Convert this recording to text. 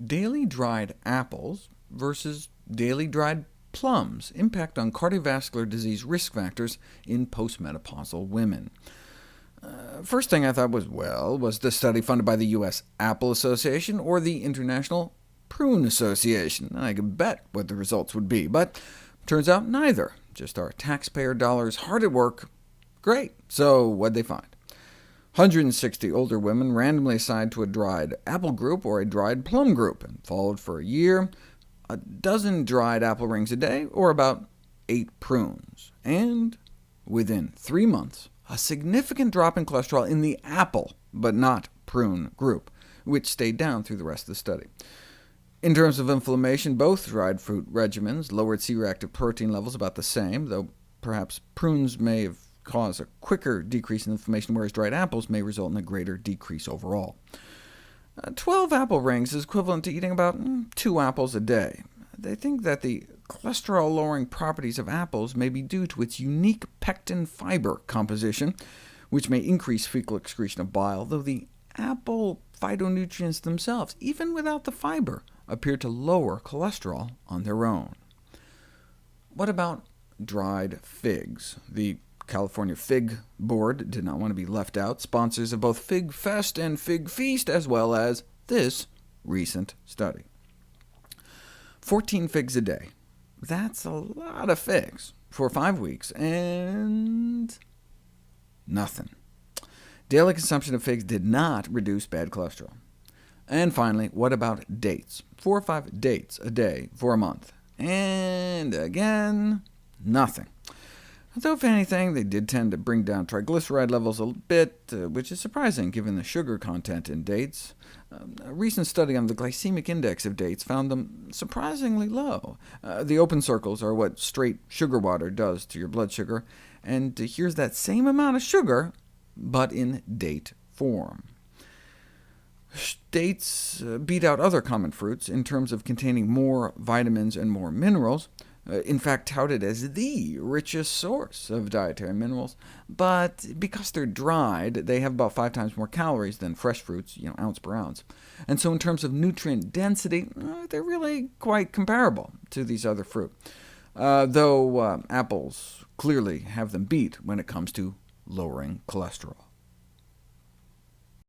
Daily dried apples versus daily dried plums, impact on cardiovascular disease risk factors in postmenopausal women. First thing I thought was the study funded by the U.S. Apple Association or the International Prune Association? I could bet what the results would be, but turns out neither. Just our taxpayer dollars hard at work. Great. So what'd they find? 160 older women randomly assigned to a dried apple group or a dried plum group, and followed for a year, a dozen dried apple rings a day, or about 8 prunes. And within 3 months, a significant drop in cholesterol in the apple, but not prune group, which stayed down through the rest of the study. In terms of inflammation, both dried fruit regimens lowered C-reactive protein levels about the same, though perhaps prunes may have caused a quicker decrease in inflammation, whereas dried apples may result in a greater decrease overall. 12 apple rings is equivalent to eating about 2 apples a day. They think that the cholesterol-lowering properties of apples may be due to its unique pectin fiber composition, which may increase fecal excretion of bile, though the apple phytonutrients themselves, even without the fiber, appear to lower cholesterol on their own. What about dried figs? The California Fig Board did not want to be left out, sponsors of both Fig Fest and Fig Feast, as well as this recent study. 14 figs a day. That's a lot of figs for 5 weeks, and nothing. Daily consumption of figs did not reduce bad cholesterol. And finally, what about dates? 4 or 5 dates a day for a month. And again, nothing. Though if anything, they did tend to bring down triglyceride levels a bit, which is surprising given the sugar content in dates. A recent study on the glycemic index of dates found them surprisingly low. The open circles are what straight sugar water does to your blood sugar, and here's that same amount of sugar, but in date form. Dates beat out other common fruits in terms of containing more vitamins and more minerals, in fact touted as the richest source of dietary minerals, but because they're dried, they have about 5 times more calories than fresh fruits, ounce per ounce. And so in terms of nutrient density, they're really quite comparable to these other fruit, though apples clearly have them beat when it comes to lowering cholesterol.